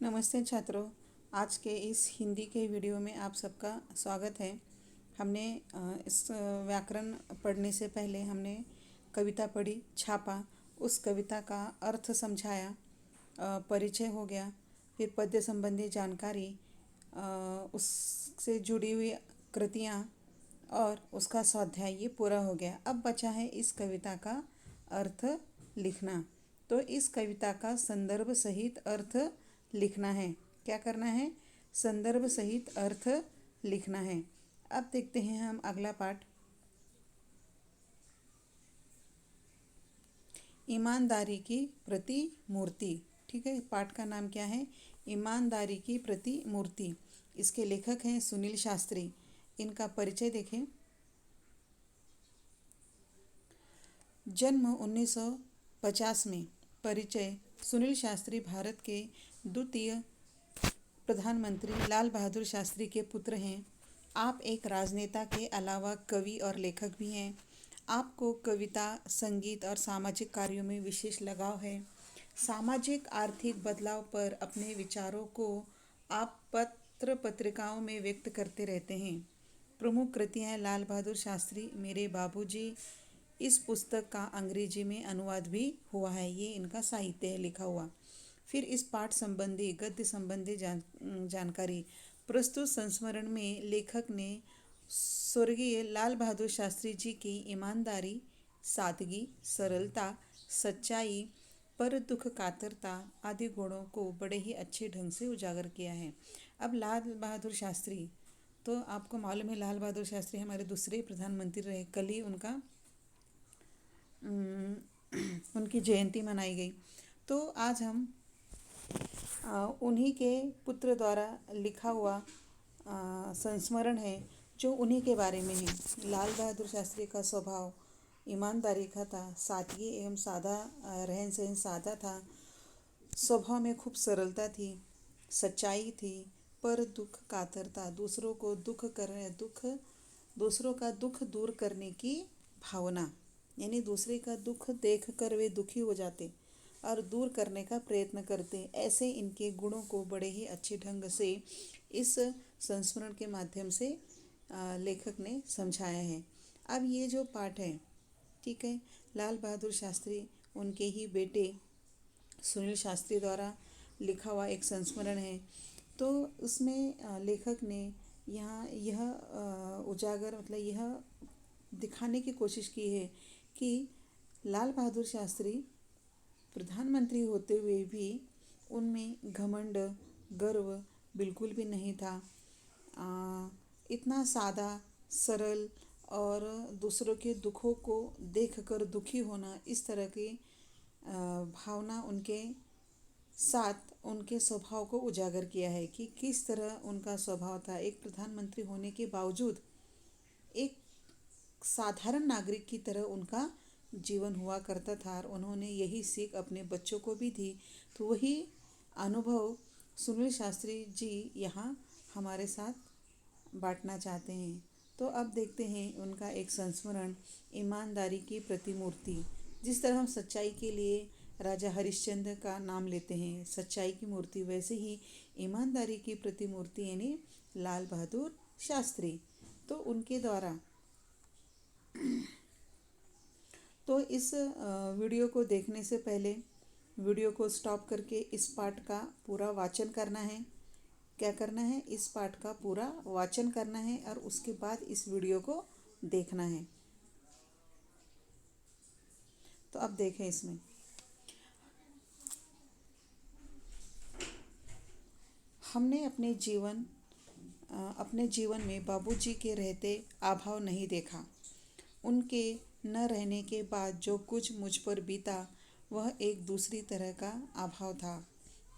नमस्ते छात्रों। आज के इस हिंदी के वीडियो में आप सबका स्वागत है। हमने इस व्याकरण पढ़ने से पहले हमने कविता पढ़ी, छापा, उस कविता का अर्थ समझाया, परिचय हो गया, फिर पद्य संबंधी जानकारी, उससे जुड़ी हुई कृतियाँ और उसका स्वाध्याय, ये पूरा हो गया। अब बचा है इस कविता का अर्थ लिखना। तो इस कविता का संदर्भ सहित अर्थ लिखना है। क्या करना है? संदर्भ सहित अर्थ लिखना है। अब देखते हैं हम अगला पाठ। ईमानदारी की प्रतिमूर्ति। ठीक है, पाठ का नाम क्या है? ईमानदारी की प्रतिमूर्ति। इसके लेखक हैं सुनील शास्त्री। इनका परिचय देखें। जन्म 1950 में। परिचय: सुनील शास्त्री भारत के द्वितीय प्रधानमंत्री लाल बहादुर शास्त्री के पुत्र हैं। आप एक राजनेता के अलावा कवि और लेखक भी हैं। आपको कविता, संगीत और सामाजिक कार्यों में विशेष लगाव है। सामाजिक आर्थिक बदलाव पर अपने विचारों को आप पत्र पत्रिकाओं में व्यक्त करते रहते हैं। प्रमुख कृतियाँ हैं लाल बहादुर शास्त्री, मेरे बाबूजी। इस पुस्तक का अंग्रेजी में अनुवाद भी हुआ है। ये इनका साहित्य है लिखा हुआ। फिर इस पाठ संबंधी गद्य संबंधी जानकारी। प्रस्तुत संस्मरण में लेखक ने स्वर्गीय लाल बहादुर शास्त्री जी की ईमानदारी, सादगी, सरलता, सच्चाई, पर दुख कातरता आदि गुणों को बड़े ही अच्छे ढंग से उजागर किया है। अब लाल बहादुर शास्त्री, तो आपको मालूम है लाल बहादुर शास्त्री हमारे दूसरे प्रधानमंत्री रहे। कल ही उनकी जयंती मनाई गई। तो आज हम उन्हीं के पुत्र द्वारा लिखा हुआ संस्मरण है जो उन्हीं के बारे में है। लाल बहादुर शास्त्री का स्वभाव ईमानदारी का था, सादगी एवं सादा रहन सहन सादा था। स्वभाव में खूब सरलता थी, सच्चाई थी, पर दुख कातरता, दूसरों का दुख दूर करने की भावना, यानी दूसरे का दुख देख कर वे दुखी हो जाते और दूर करने का प्रयत्न करते। ऐसे इनके गुणों को बड़े ही अच्छे ढंग से इस संस्मरण के माध्यम से लेखक ने समझाया है। अब ये जो पाठ है, ठीक है, लाल बहादुर शास्त्री, उनके ही बेटे सुनील शास्त्री द्वारा लिखा हुआ एक संस्मरण है। तो उसमें लेखक ने यहाँ यह उजागर, मतलब यह दिखाने की कोशिश की है कि लाल बहादुर शास्त्री प्रधानमंत्री होते हुए भी उनमें घमंड, गर्व बिल्कुल भी नहीं था। इतना सादा, सरल और दूसरों के दुखों को देखकर दुखी होना, इस तरह की भावना उनके साथ उनके स्वभाव को उजागर किया है कि किस तरह उनका स्वभाव था। एक प्रधानमंत्री होने के बावजूद एक साधारण नागरिक की तरह उनका जीवन हुआ करता था और उन्होंने यही सीख अपने बच्चों को भी दी। तो वही अनुभव सुनील शास्त्री जी यहाँ हमारे साथ बांटना चाहते हैं। तो अब देखते हैं उनका एक संस्मरण, ईमानदारी की प्रतिमूर्ति। जिस तरह हम सच्चाई के लिए राजा हरिश्चंद्र का नाम लेते हैं, सच्चाई की मूर्ति, वैसे ही ईमानदारी की प्रतिमूर्ति यानी लाल बहादुर शास्त्री। तो उनके द्वारा तो इस वीडियो को देखने से पहले वीडियो को स्टॉप करके इस पाठ का पूरा वाचन करना है। क्या करना है? इस पाठ का पूरा वाचन करना है और उसके बाद इस वीडियो को देखना है। तो अब देखें इसमें। हमने अपने जीवन में बाबूजी के रहते अभाव नहीं देखा। उनके न रहने के बाद जो कुछ मुझ पर बीता वह एक दूसरी तरह का अभाव था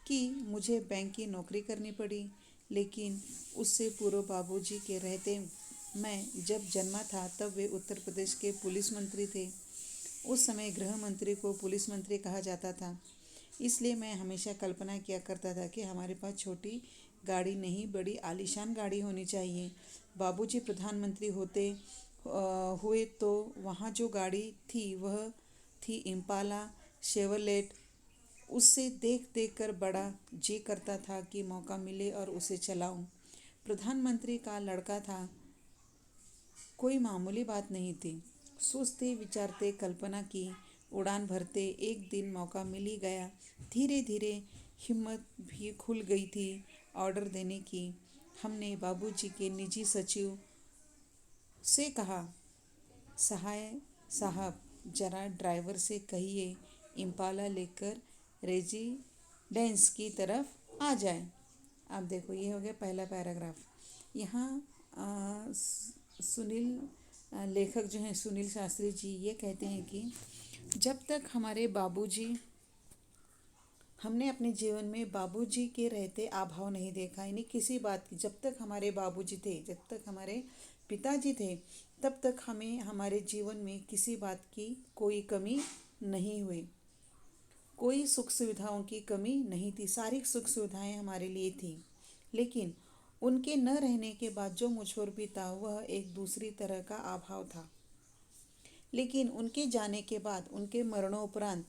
कि मुझे बैंक की नौकरी करनी पड़ी। लेकिन उससे पूर्व बाबूजी के रहते मैं जब जन्मा था तब वे उत्तर प्रदेश के पुलिस मंत्री थे। उस समय गृह मंत्री को पुलिस मंत्री कहा जाता था। इसलिए मैं हमेशा कल्पना किया करता था कि हमारे पास छोटी गाड़ी नहीं, बड़ी आलीशान गाड़ी होनी चाहिए। बाबूजी प्रधानमंत्री हुए तो वहाँ जो गाड़ी थी वह थी इम्पाला, शेवरलेट उससे देख देख कर बड़ा जी करता था कि मौका मिले और उसे चलाऊं। प्रधानमंत्री का लड़का था, कोई मामूली बात नहीं थी। सोचते विचारते कल्पना की, उड़ान भरते एक दिन मौका मिल ही गया। धीरे धीरे हिम्मत भी खुल गई थी ऑर्डर देने की। हमने बाबूजी के निजी सचिव से कहा, सहाय साहब, जरा ड्राइवर से कहिए इम्पाला लेकर रेजिडेंस की तरफ आ जाए। अब देखो, ये हो गया पहला पैराग्राफ। यहाँ सुनील लेखक जो हैं सुनील शास्त्री जी ये कहते हैं कि जब तक हमारे बाबूजी, हमने अपने जीवन में बाबूजी के रहते अभाव नहीं देखा, यानी किसी बात की। जब तक हमारे बाबूजी थे, जब तक हमारे पिताजी थे, तब तक हमें हमारे जीवन में किसी बात की कोई कमी नहीं हुई। कोई सुख सुविधाओं की कमी नहीं थी, सारी सुख सुविधाएं हमारे लिए थी। लेकिन उनके न रहने के बाद जो मुझ पर बीता वह एक दूसरी तरह का अभाव था। लेकिन उनके जाने के बाद, उनके मरणोपरांत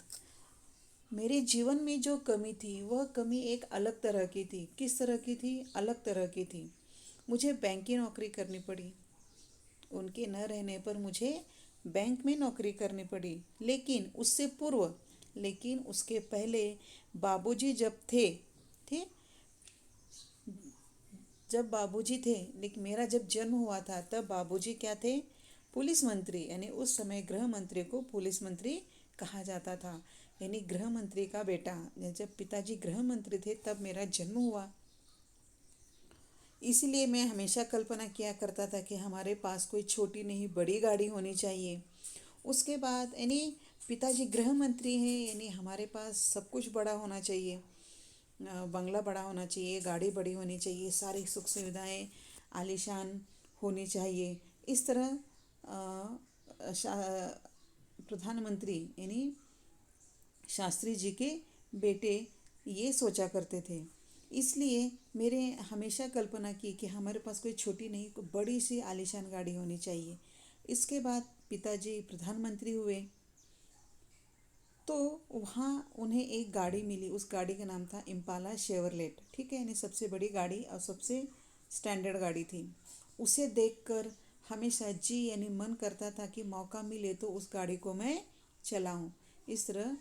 मेरे जीवन में जो कमी थी वह कमी एक अलग तरह की थी। किस तरह की थी? अलग तरह की थी। मुझे बैंक की नौकरी करनी पड़ी। उनके न रहने पर मुझे बैंक में नौकरी करनी पड़ी। लेकिन उससे पूर्व, लेकिन उसके पहले बाबूजी जब थे, थे जब बाबूजी थे, लेकिन मेरा जब जन्म हुआ था तब बाबूजी क्या थे? पुलिस मंत्री। यानी उस समय गृह मंत्री को पुलिस मंत्री कहा जाता था, यानी गृह मंत्री का बेटा। जब पिताजी गृह मंत्री थे तब मेरा जन्म हुआ। इसलिए मैं हमेशा कल्पना किया करता था कि हमारे पास कोई छोटी नहीं बड़ी गाड़ी होनी चाहिए। उसके बाद यानी पिताजी गृह मंत्री हैं, यानी हमारे पास सब कुछ बड़ा होना चाहिए। बंगला बड़ा होना चाहिए, गाड़ी बड़ी होनी चाहिए, सारी सुख सुविधाएं आलीशान होनी चाहिए। इस तरह प्रधानमंत्री यानी शास्त्री जी के बेटे ये सोचा करते थे। इसलिए मेरे हमेशा कल्पना की कि हमारे पास कोई छोटी नहीं, कोई बड़ी सी आलीशान गाड़ी होनी चाहिए। इसके बाद पिताजी प्रधानमंत्री हुए तो वहाँ उन्हें एक गाड़ी मिली। उस गाड़ी का नाम था इम्पाला शेवरलेट, ठीक है, यानी सबसे बड़ी गाड़ी और सबसे स्टैंडर्ड गाड़ी थी। उसे देखकर हमेशा जी यानी मन करता था कि मौका मिले तो उस गाड़ी को मैं चलाऊं। इस तरह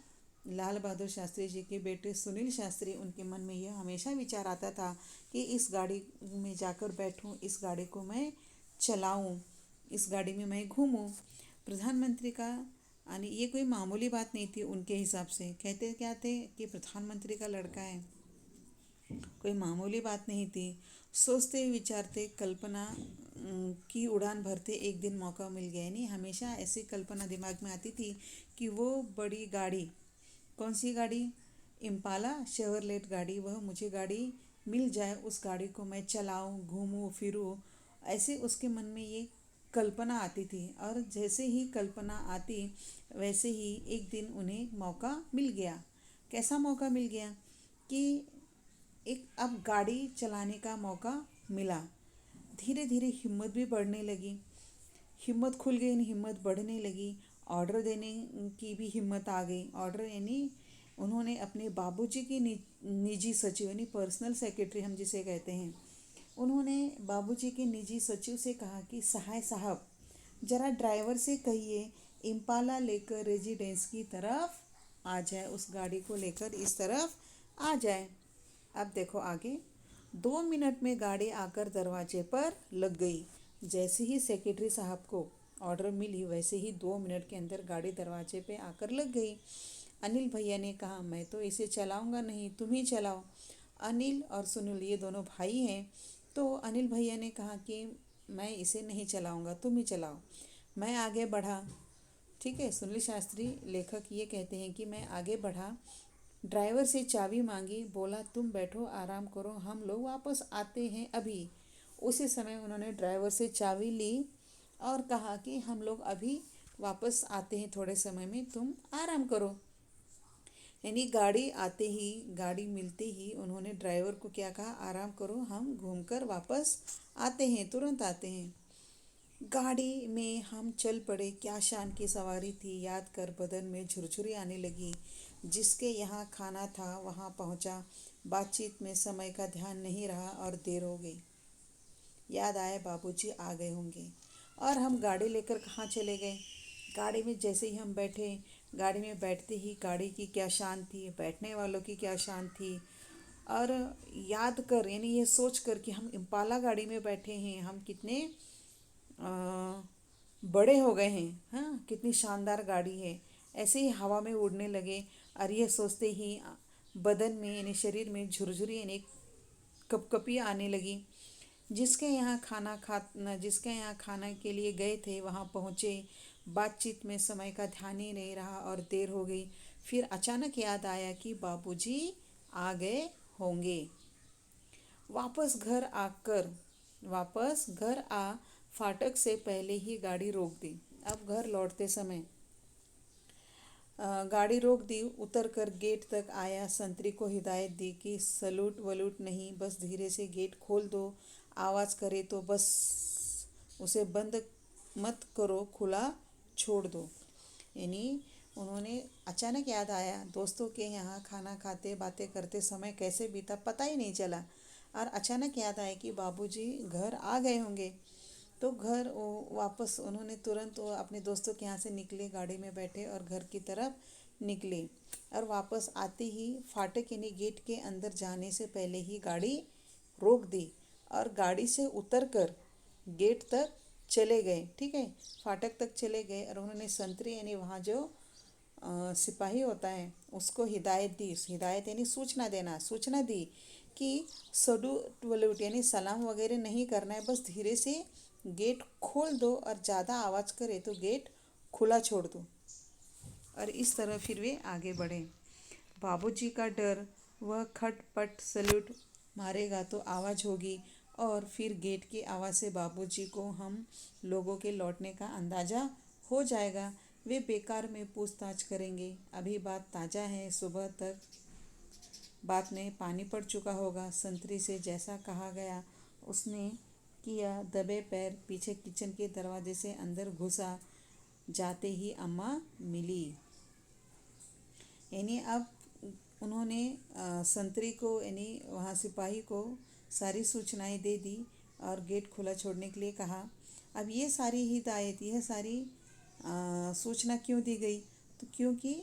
लाल बहादुर शास्त्री जी के बेटे सुनील शास्त्री, उनके मन में यह हमेशा विचार आता था कि इस गाड़ी में जाकर बैठूं, इस गाड़ी को मैं चलाऊं, इस गाड़ी में मैं घूमूं। प्रधानमंत्री का यानी ये कोई मामूली बात नहीं थी उनके हिसाब से। कहते क्या थे कि प्रधानमंत्री का लड़का है, कोई मामूली बात नहीं थी। सोचते विचारते कल्पना की उड़ान भरते एक दिन मौका मिल गया। यानी हमेशा ऐसी कल्पना दिमाग में आती थी कि वो बड़ी गाड़ी, कौन सी गाड़ी? इम्पाला शेवरलेट गाड़ी, वह मुझे गाड़ी मिल जाए, उस गाड़ी को मैं चलाऊं, घूमूं फिरूं, ऐसे उसके मन में ये कल्पना आती थी। और जैसे ही कल्पना आती वैसे ही एक दिन उन्हें मौका मिल गया। कैसा मौका मिल गया कि एक अब गाड़ी चलाने का मौका मिला। धीरे धीरे हिम्मत भी बढ़ने लगी, हिम्मत खुल गई, हिम्मत बढ़ने लगी। ऑर्डर देने की भी हिम्मत आ गई। ऑर्डर यानी उन्होंने अपने बाबूजी की निजी सचिव यानी पर्सनल सेक्रेटरी हम जिसे कहते हैं, उन्होंने बाबूजी के निजी सचिव से कहा कि सहाय साहब, जरा ड्राइवर से कहिए इम्पाला लेकर रेजिडेंस की तरफ आ जाए, उस गाड़ी को लेकर इस तरफ आ जाए। अब देखो आगे, 2 मिनट में गाड़ी आकर दरवाजे पर लग गई। जैसे ही सेक्रेटरी साहब को ऑर्डर मिली वैसे ही 2 मिनट के अंदर गाड़ी दरवाजे पे आकर लग गई। अनिल भैया ने कहा, मैं तो इसे चलाऊंगा नहीं, तुम ही चलाओ। अनिल और सुनील ये दोनों भाई हैं। तो अनिल भैया ने कहा कि मैं इसे नहीं चलाऊंगा, तुम ही चलाओ। मैं आगे बढ़ा, ठीक है। सुनील शास्त्री लेखक ये कहते हैं कि मैं आगे बढ़ा, ड्राइवर से चाबी मांगी, बोला तुम बैठो आराम करो, हम लोग वापस आते हैं अभी। उसी समय उन्होंने ड्राइवर से चाबी ली और कहा कि हम लोग अभी वापस आते हैं, थोड़े समय में तुम आराम करो। यानी गाड़ी आते ही, गाड़ी मिलते ही उन्होंने ड्राइवर को क्या कहा? आराम करो, हम घूमकर वापस आते हैं, तुरंत आते हैं। गाड़ी में हम चल पड़े। क्या शान की सवारी थी, याद कर बदन में झुरझुरी आने लगी। जिसके यहाँ खाना था वहाँ पहुँचा। बातचीत में समय का ध्यान नहीं रहा और देर हो गई। याद आया बाबूजी आ गए होंगे। और हम गाड़ी लेकर कहाँ चले गए। गाड़ी में जैसे ही हम बैठे, गाड़ी में बैठते ही गाड़ी की क्या शान थी, बैठने वालों की क्या शान थी। और याद कर, यानी ये सोच कर कि हम इम्पाला गाड़ी में बैठे हैं, हम कितने अ, बड़े हो गए हैं। हाँ, कितनी शानदार गाड़ी है। ऐसे ही हवा में उड़ने लगे। और ये सोचते ही बदन में यानी शरीर में झुरझुरी यानी कपकपी आने लगी। जिसके यहाँ खाना के लिए गए थे वहाँ पहुँचे। बातचीत में समय का ध्यान ही नहीं रहा और देर हो गई। फिर अचानक याद आया कि बाबूजी आ गए होंगे। वापस घर आकर वापस घर आ फाटक से पहले ही गाड़ी रोक दी। अब घर लौटते समय गाड़ी रोक दी। उतर कर गेट तक आया। संतरी को हिदायत दी कि सलूट वलूट नहीं, बस धीरे से गेट खोल दो। आवाज़ करे तो बस उसे बंद मत करो, खुला छोड़ दो। यानी उन्होंने अचानक याद आया दोस्तों के यहाँ खाना खाते बातें करते समय कैसे बीता पता ही नहीं चला। और अचानक याद आया कि बाबूजी घर आ गए होंगे। तो घर वापस उन्होंने तुरंत अपने दोस्तों के यहाँ से निकले, गाड़ी में बैठे और घर की तरफ निकले। और वापस आते ही फाटक यानी गेट के अंदर जाने से पहले ही गाड़ी रोक दी और गाड़ी से उतरकर गेट तक चले गए। ठीक है, फाटक तक चले गए और उन्होंने संतरी यानी वहाँ जो सिपाही होता है उसको हिदायत दी। हिदायत यानी सूचना दी कि सलूट वलूट यानी सलाम वगैरह नहीं करना है, बस धीरे से गेट खोल दो और ज़्यादा आवाज़ करे तो गेट खुला छोड़ दो। और इस तरह फिर वे आगे बढ़े। बाबूजी का डर, वह खटपट सलूट मारेगा तो आवाज़ होगी और फिर गेट की आवाज़ से बाबूजी को हम लोगों के लौटने का अंदाज़ा हो जाएगा। वे बेकार में पूछताछ करेंगे। अभी बात ताज़ा है, सुबह तक बात में पानी पड़ चुका होगा। संतरी से जैसा कहा गया उसने किया। दबे पैर पीछे किचन के दरवाजे से अंदर घुसा। जाते ही अम्मा मिली। यानी अब उन्होंने संतरी को यानी वहाँ सिपाही को सारी सूचनाएं दे दी और गेट खुला छोड़ने के लिए कहा। अब ये सारी हिदायत, यह सारी सूचना क्यों दी गई, तो क्योंकि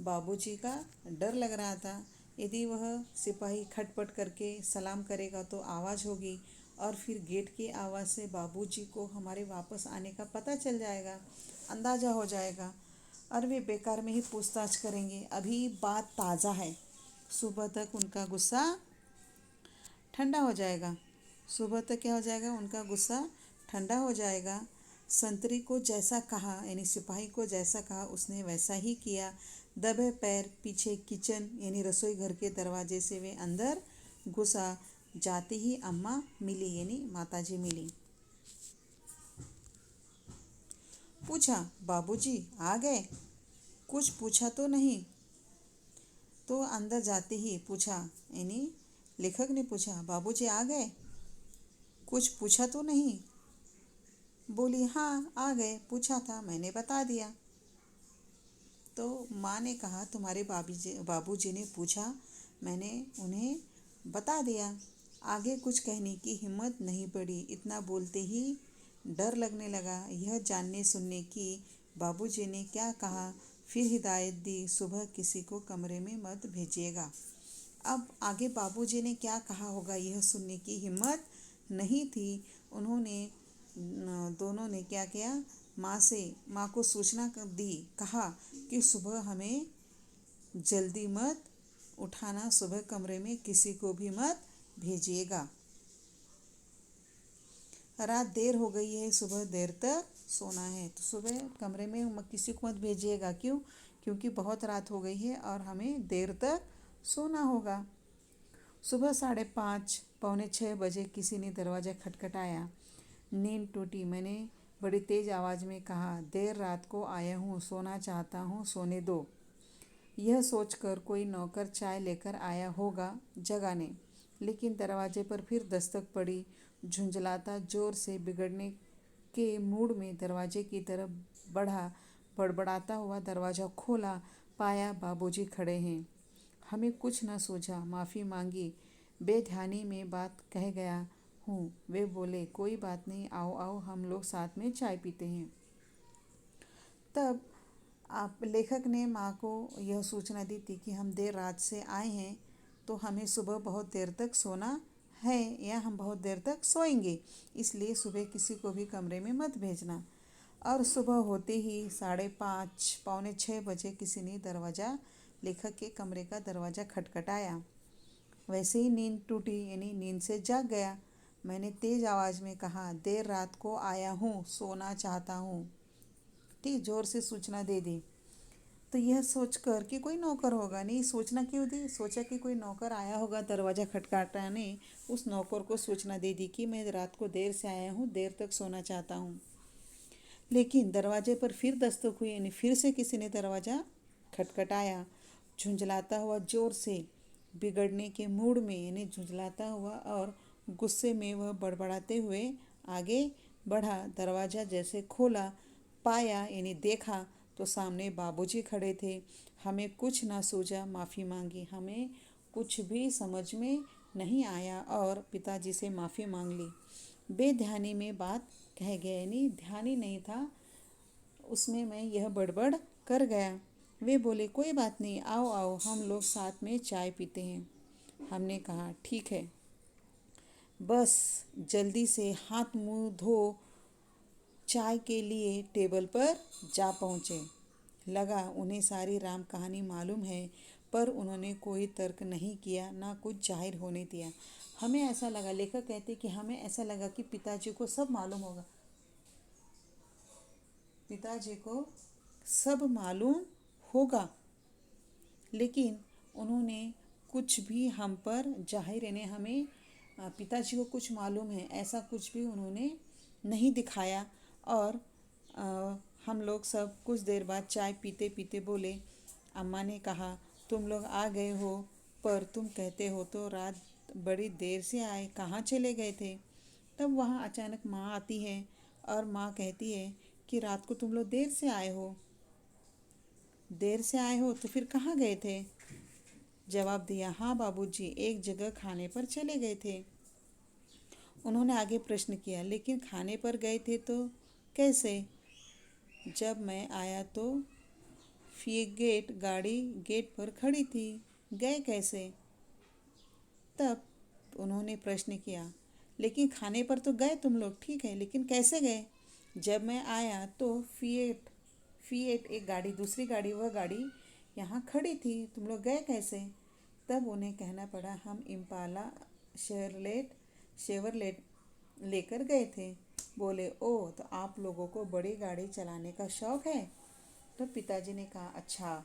बाबूजी का डर लग रहा था। यदि वह सिपाही खटपट करके सलाम करेगा तो आवाज़ होगी और फिर गेट की आवाज़ से बाबूजी को हमारे वापस आने का पता चल जाएगा, अंदाज़ा हो जाएगा और वे बेकार में ही पूछताछ करेंगे। अभी बात ताज़ा है, सुबह तक उनका गुस्सा ठंडा हो जाएगा। सुबह तक क्या हो जाएगा, उनका गुस्सा ठंडा हो जाएगा। संतरी को जैसा कहा यानी सिपाही को जैसा कहा उसने वैसा ही किया। दबे पैर पीछे किचन यानी रसोई घर के दरवाजे से वे अंदर घुसा। जाते ही अम्मा मिली यानी माताजी मिली। पूछा, बाबूजी आ गए? कुछ पूछा तो नहीं? तो अंदर जाते ही पूछा, यानी लेखक ने पूछा, बाबूजी आ गए? कुछ पूछा तो नहीं? बोली, हाँ आ गए, पूछा था मैंने बता दिया। तो माँ ने कहा, तुम्हारे बाबूजी ने पूछा, मैंने उन्हें बता दिया। आगे कुछ कहने की हिम्मत नहीं पड़ी। इतना बोलते ही डर लगने लगा यह जानने सुनने की बाबूजी ने क्या कहा। फिर हिदायत दी, सुबह किसी को कमरे में मत भेजिएगा। अब आगे बाबूजी ने क्या कहा होगा यह सुनने की हिम्मत नहीं थी। उन्होंने दोनों ने क्या किया, माँ को सूचना दी। कहा कि सुबह हमें जल्दी मत उठाना, सुबह कमरे में किसी को भी मत भेजिएगा। रात देर हो गई है, सुबह देर तक सोना है, तो सुबह कमरे में किसी को मत भेजिएगा। क्यों? क्योंकि बहुत रात हो गई है और हमें देर तक सोना होगा। सुबह 5:30 पौने 6 बजे किसी ने दरवाज़ा खटखटाया। नींद टूटी। मैंने बड़ी तेज़ आवाज़ में कहा, देर रात को आया हूँ, सोना चाहता हूँ, सोने दो। यह सोचकर कोई नौकर चाय लेकर आया होगा जगाने। लेकिन दरवाजे पर फिर दस्तक पड़ी। झुंझलाता जोर से बिगड़ने के मूड में दरवाजे की तरफ बढ़ा। बड़बड़ाता हुआ दरवाज़ा खोला। पाया बाबूजी खड़े हैं। हमें कुछ न सूझा, माफ़ी मांगी। बेध्यानी में बात कह गया हूँ। वे बोले, कोई बात नहीं, आओ आओ, हम लोग साथ में चाय पीते हैं। तब आप लेखक ने माँ को यह सूचना दी थी कि हम देर रात से आए हैं, तो हमें सुबह बहुत देर तक सोना है या हम बहुत देर तक सोएंगे, इसलिए सुबह किसी को भी कमरे में मत भेजना। और सुबह होते ही 5:30 पौने 6 बजे किसी ने दरवाज़ा, लेखक के कमरे का दरवाज़ा खटखटाया। वैसे ही नींद टूटी, यानी नींद से जाग गया। मैंने तेज़ आवाज़ में कहा, देर रात को आया हूँ, सोना चाहता हूँ। ठीक, जोर से सूचना दे दी। तो यह सोचकर कि कोई नौकर होगा, नहीं सोचना क्यों दी, सोचा कि कोई नौकर आया होगा दरवाज़ा खटखटाने। उस नौकर को सूचना दे दी कि मैं रात को देर से आया हूँ, देर तक सोना चाहता हूँ। लेकिन दरवाजे पर फिर दस्तक हुई, यानी फिर से किसी ने दरवाज़ा खटखटाया। झुंझलाता हुआ जोर से, बिगड़ने के मूड में, यानी झुंझलाता हुआ और गुस्से में वह बड़बड़ाते हुए आगे बढ़ा। दरवाज़ा जैसे खोला, पाया यानी देखा तो सामने बाबूजी खड़े थे। हमें कुछ ना सूझा, माफ़ी मांगी। हमें कुछ भी समझ में नहीं आया और पिताजी से माफ़ी मांग ली। बेध्यानी में बात कह गया, यानी ध्यान ही नहीं था उसमें, मैं यह बड़बड़ कर गया। वे बोले, कोई बात नहीं, आओ आओ, हम लोग साथ में चाय पीते हैं। हमने कहा, ठीक है। बस जल्दी से हाथ मुंह धो चाय के लिए टेबल पर जा पहुँचे। लगा उन्हें सारी राम कहानी मालूम है, पर उन्होंने कोई तर्क नहीं किया, ना कुछ जाहिर होने दिया। हमें ऐसा लगा, लेखक कहते कि हमें ऐसा लगा कि पिताजी को सब मालूम होगा, पिताजी को सब मालूम होगा, लेकिन उन्होंने कुछ भी हम पर जाहिर, यानी हमें पिताजी को कुछ मालूम है ऐसा कुछ भी उन्होंने नहीं दिखाया। और हम लोग सब कुछ देर बाद चाय पीते पीते बोले, अम्मा ने कहा, तुम लोग आ गए हो, पर तुम कहते हो तो रात बड़ी देर से आए, कहाँ चले गए थे। तब वहाँ अचानक माँ आती है और माँ कहती है कि रात को तुम लोग देर से आए हो, देर से आए हो तो फिर कहाँ गए थे। जवाब दिया, हाँ बाबूजी, एक जगह खाने पर चले गए थे। उन्होंने आगे प्रश्न किया, लेकिन खाने पर गए थे तो कैसे। जब मैं आया तो फिएट गाड़ी गेट पर खड़ी थी, गए कैसे। तब उन्होंने प्रश्न किया, लेकिन खाने पर तो गए तुम लोग, ठीक है, लेकिन कैसे गए। जब मैं आया तो फिएट फिएट एक गाड़ी, दूसरी गाड़ी, वह गाड़ी यहाँ खड़ी थी, तुम लोग गए कैसे। तब उन्हें कहना पड़ा, हम इम्पाला शेवरलेट लेकर गए थे। बोले, ओह, तो आप लोगों को बड़ी गाड़ी चलाने का शौक़ है। तो पिताजी ने कहा, अच्छा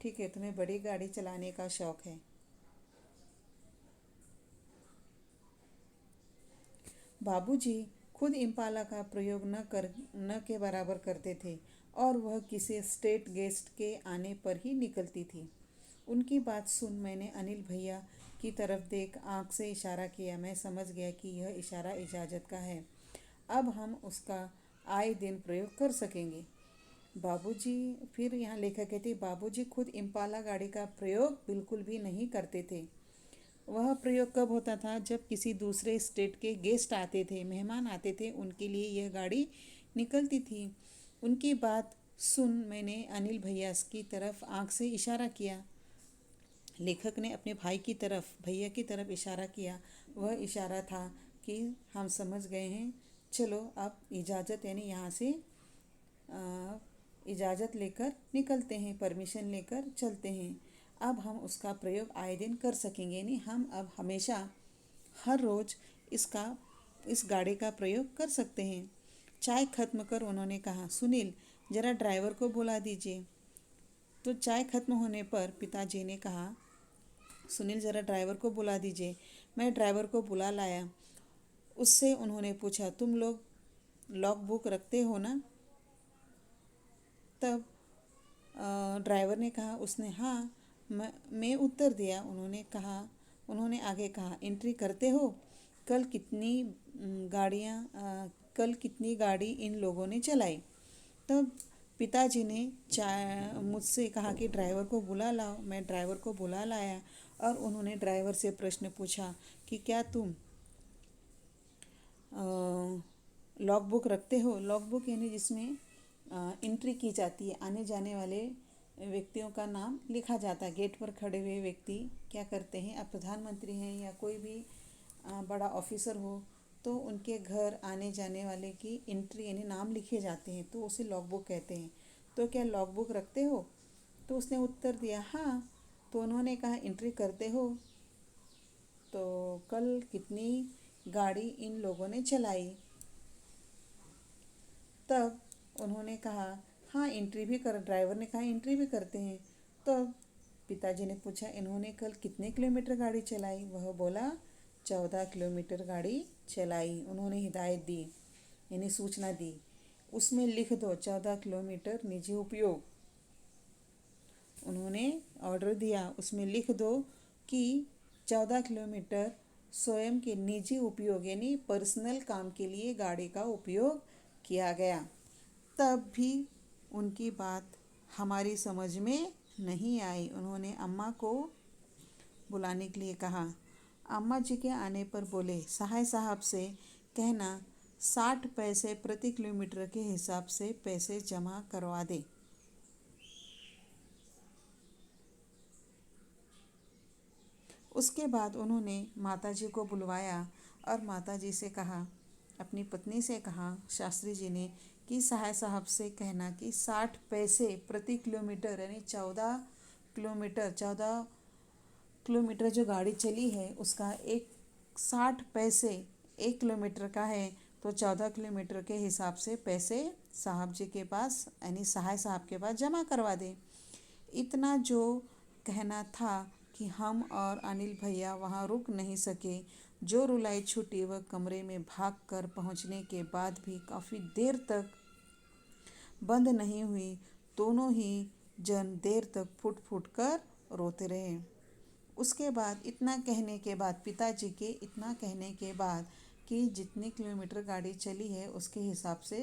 ठीक है, तुम्हें बड़ी गाड़ी चलाने का शौक़ है। बाबूजी खुद इम्पाला का प्रयोग न के बराबर करते थे और वह किसी स्टेट गेस्ट के आने पर ही निकलती थी। उनकी बात सुन मैंने अनिल भैया की तरफ देख आंख से इशारा किया। मैं समझ गया कि यह इशारा इजाज़त का है। अब हम उसका आए दिन प्रयोग कर सकेंगे। बाबूजी, फिर यहाँ लेखक कहते, बाबूजी खुद इम्पाला गाड़ी का प्रयोग बिल्कुल भी नहीं करते थे। वह प्रयोग कब होता था, जब किसी दूसरे स्टेट के गेस्ट आते थे, मेहमान आते थे, उनके लिए यह गाड़ी निकलती थी। उनकी बात सुन मैंने अनिल भैया की तरफ आंख से इशारा किया। लेखक ने अपने भाई की तरफ, भैया की तरफ इशारा किया। वह इशारा था कि हम समझ गए हैं, चलो अब इजाज़त, यानी यहाँ से इजाज़त लेकर निकलते हैं, परमिशन लेकर चलते हैं। अब हम उसका प्रयोग आए दिन कर सकेंगे, यानी हम अब हमेशा हर रोज़ इस गाड़ी का प्रयोग कर सकते हैं। चाय खत्म कर उन्होंने कहा, सुनील ज़रा ड्राइवर को बुला दीजिए। तो चाय खत्म होने पर पिताजी ने कहा, सुनील ज़रा ड्राइवर को बुला दीजिए। मैं ड्राइवर को बुला लाया। उससे उन्होंने पूछा, तुम लोग लॉग बुक रखते हो ना। तब ड्राइवर ने कहा, उसने हाँ, मैं उत्तर दिया। उन्होंने आगे कहा, एंट्री करते हो। कल कितनी कल कितनी गाड़ी इन लोगों ने चलाई। तब पिताजी ने मुझसे कहा कि ड्राइवर को बुला लाओ। मैं ड्राइवर को बुला लाया और उन्होंने ड्राइवर से प्रश्न पूछा कि क्या तुम लॉग बुक रखते हो। लॉग बुक यानी जिसमें एंट्री की जाती है, आने जाने वाले व्यक्तियों का नाम लिखा जाता है। गेट पर खड़े हुए व्यक्ति क्या करते हैं, अब प्रधानमंत्री हैं या कोई भी बड़ा ऑफिसर हो तो उनके घर आने जाने वाले की एंट्री यानी नाम लिखे जाते हैं, तो उसे लॉग बुक कहते हैं। तो क्या लॉग बुक रखते हो? तो उसने उत्तर दिया हाँ। तो उन्होंने कहा एंट्री करते हो तो कल कितनी गाड़ी इन लोगों ने चलाई। तब उन्होंने कहा हाँ एंट्री भी कर, ड्राइवर ने कहा एंट्री भी करते हैं। तब पिताजी ने पूछा इन्होंने कल कितने किलोमीटर गाड़ी चलाई। वह बोला 14 किलोमीटर गाड़ी चलाई। उन्होंने हिदायत दी यानी सूचना दी, उसमें लिख दो 14 किलोमीटर निजी उपयोग। उन्होंने ऑर्डर दिया, उसमें लिख दो कि 14 किलोमीटर स्वयं के निजी उपयोग यानी पर्सनल काम के लिए गाड़ी का उपयोग किया गया। तब भी उनकी बात हमारी समझ में नहीं आई। उन्होंने अम्मा को बुलाने के लिए कहा। अम्मा जी के आने पर बोले सहाय साहब से कहना 60 पैसे प्रति किलोमीटर के हिसाब से पैसे जमा करवा दे। उसके बाद उन्होंने माताजी को बुलवाया और माताजी से कहा, अपनी पत्नी से कहा शास्त्री जी ने कि सहाय साहब से कहना कि 60 पैसे प्रति किलोमीटर यानी 14 किलोमीटर जो गाड़ी चली है उसका 60 पैसे 1 किलोमीटर का है, तो 14 किलोमीटर के हिसाब से पैसे साहब जी के पास यानी सहाय साहब के पास जमा करवा दे। इतना जो कहना था कि हम और अनिल भैया वहाँ रुक नहीं सके। जो रुलाई छूटी वह कमरे में भाग कर पहुँचने के बाद भी काफ़ी देर तक बंद नहीं हुई। दोनों ही जन देर तक फुट फुट कर रोते रहे। उसके बाद इतना कहने के बाद पिताजी के इतना कहने के बाद कि जितने किलोमीटर गाड़ी चली है उसके हिसाब से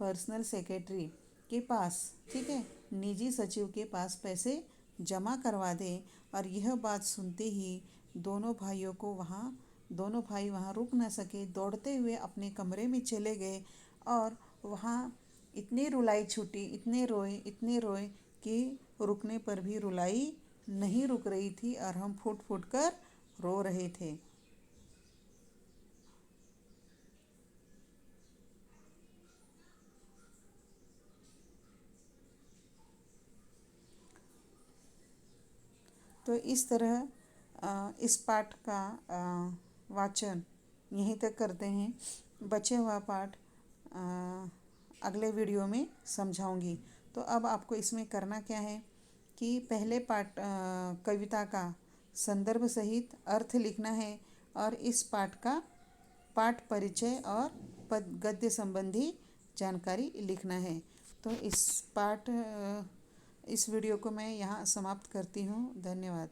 पर्सनल सेक्रेटरी के पास, ठीक है, निजी सचिव के पास पैसे जमा करवा दे। और यह बात सुनते ही दोनों भाई वहाँ रुक न सके, दौड़ते हुए अपने कमरे में चले गए और वहाँ इतनी रुलाई छूटी, इतने रोए कि रुकने पर भी रुलाई नहीं रुक रही थी और हम फुट फुट कर रो रहे थे। तो इस तरह इस पाठ का वाचन यहीं तक करते हैं। बचे हुआ पाठ अगले वीडियो में समझाऊंगी। तो अब आपको इसमें करना क्या है कि पहले पाठ कविता का संदर्भ सहित अर्थ लिखना है और इस पाठ का पाठ परिचय और गद्य संबंधी जानकारी लिखना है। तो इस वीडियो को मैं यहाँ समाप्त करती हूँ। धन्यवाद।